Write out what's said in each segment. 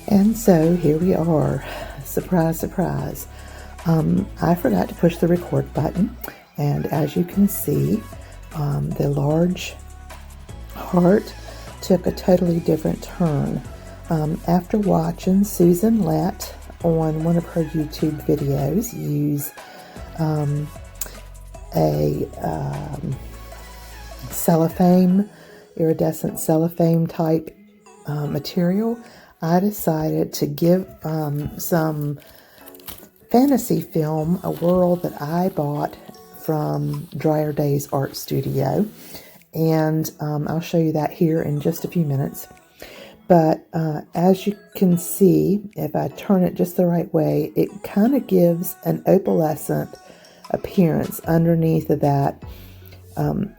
And so here we are. Surprise, surprise. I forgot to push the record button, and as you can see, the large heart took a totally different turn. After watching Susan Lett on one of her YouTube videos use a cellophane, iridescent cellophane type material, I decided to give some fantasy film a whirl that I bought from Drier Days Art Studio, and I'll show you that here in just a few minutes. But as you can see, if I turn it just the right way, it kind of gives an opalescent appearance underneath of that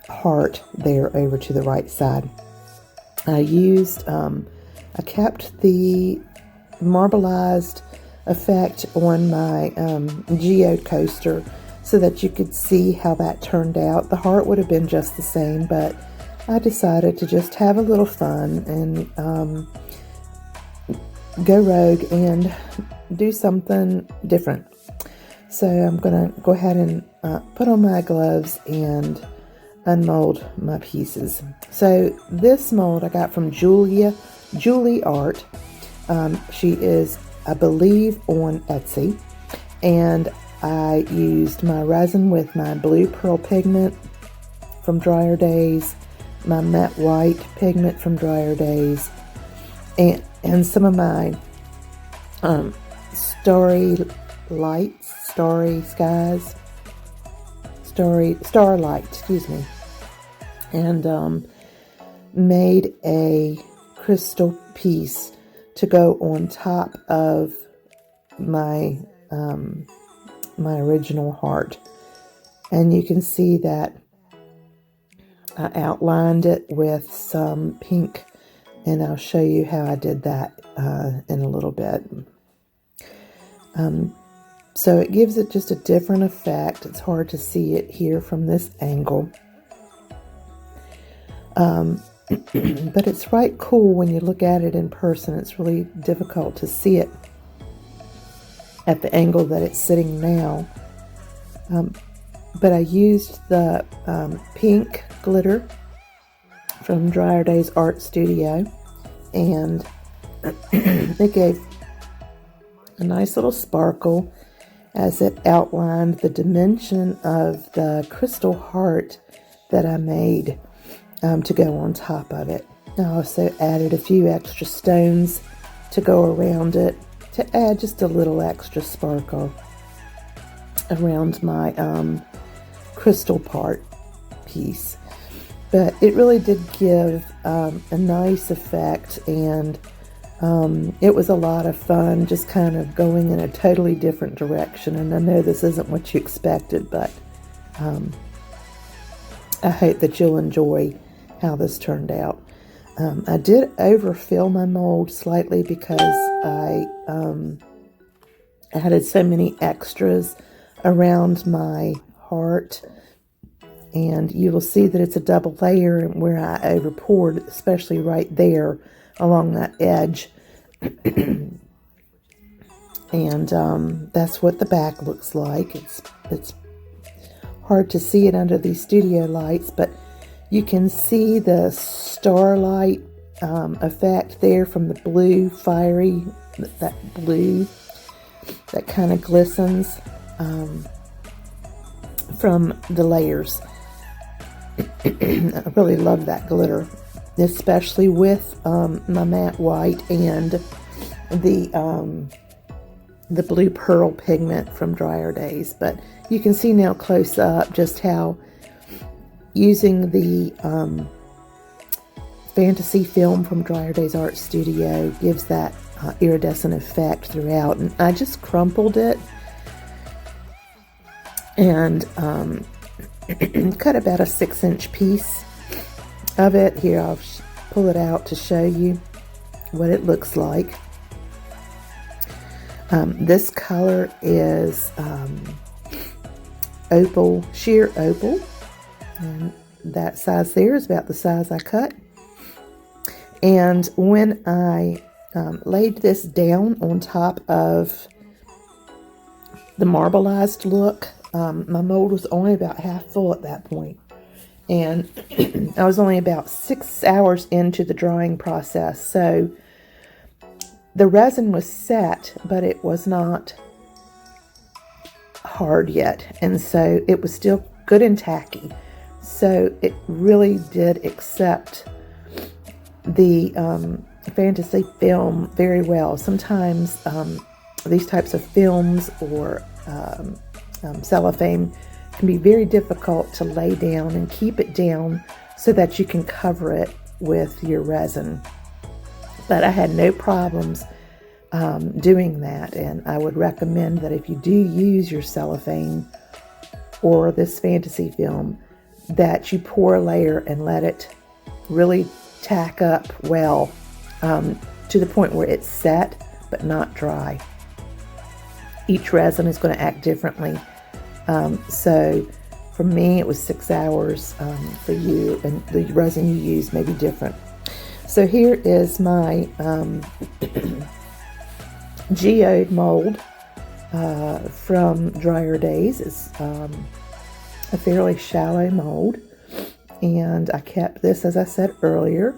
heart there over to the right side. I kept the marbleized effect on my Geode coaster so that you could see how that turned out. The heart would have been just the same, but I decided to just have a little fun and go rogue and do something different. So I'm going to go ahead and put on my gloves and unmold my pieces. So this mold I got from Julie Art. She is, I believe, on Etsy, and I used my resin with my blue pearl pigment from Drier Days, my matte white pigment from Drier Days, and some of my starlight, excuse me, and made a crystal piece to go on top of my my original heart. And you can see that I outlined it with some pink, and I'll show you how I did that in a little bit. So it gives it just a different effect. It's hard to see it here from this angle. But it's right cool when you look at it in person. It's really difficult to see it at the angle that it's sitting now. But I used the pink glitter from Drier Days Art Studio, and it gave a nice little sparkle as it outlined the dimension of the crystal heart that I made to go on top of it. I also added a few extra stones to go around it to add just a little extra sparkle around my crystal part piece. But it really did give a nice effect, and it was a lot of fun just kind of going in a totally different direction. And I know this isn't what you expected, but I hope that you'll enjoy how this turned out. I did overfill my mold slightly because I added so many extras around my heart, and you will see that it's a double layer where I over poured, especially right there along that edge. And that's what the back looks like. It's hard to see it under these studio lights, but you can see the starlight effect there from the blue, fiery, that blue that kind of glistens from the layers. I really love that glitter, especially with my matte white and the blue pearl pigment from Drier Days. But you can see now close up just how using the fantasy film from Drier Days Art Studio gives that iridescent effect throughout. And I just crumpled it and cut about a 6-inch piece of it. Here, I'll pull it out to show you what it looks like. This color is opal, sheer opal. And that size there is about the size I cut. And when I laid this down on top of the marbleized look. My mold was only about half full at that point, and I was only about 6 hours into the drying process. So the resin was set, but it was not hard yet, and so it was still good and tacky. So it really did accept the fantasy film very well. Sometimes these types of films or cellophane can be very difficult to lay down and keep it down so that you can cover it with your resin. But I had no problems doing that, and I would recommend that if you do use your cellophane or this fantasy film, that you pour a layer and let it really tack up well to the point where it's set but not dry. Each resin is going to act differently. So for me, it was 6 hours. For you, and the resin you use may be different. So here is my Geode mold from Drier Days. It's a fairly shallow mold, and I kept this, as I said earlier,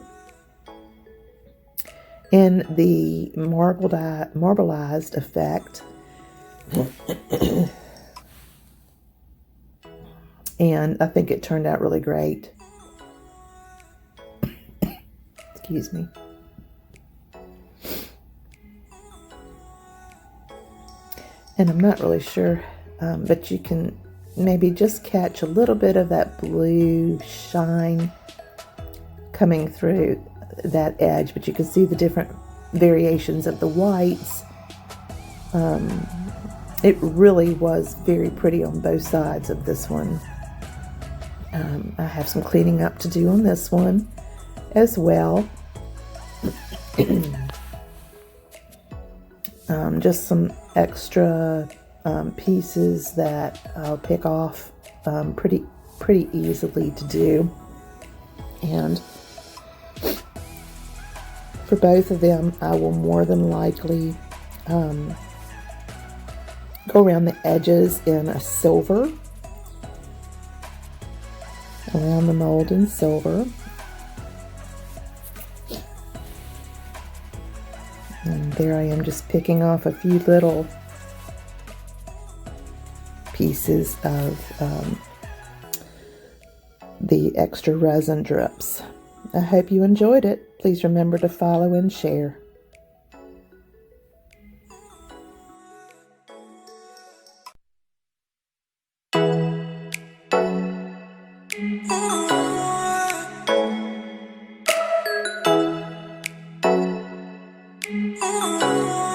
in the marbleized effect. And I think it turned out really great. Excuse me. And I'm not really sure, but you can maybe just catch a little bit of that blue shine coming through that edge, but you can see the different variations of the whites. It really was very pretty on both sides of this one. I have some cleaning up to do on this one as well. Just some extra pieces that I'll pick off pretty easily to do. And for both of them, I will more than likely go around the edges in a silver, around the mold in silver. And there I am, just picking off a few little pieces of the extra resin drips. I hope you enjoyed it. Please remember to follow and share. Oh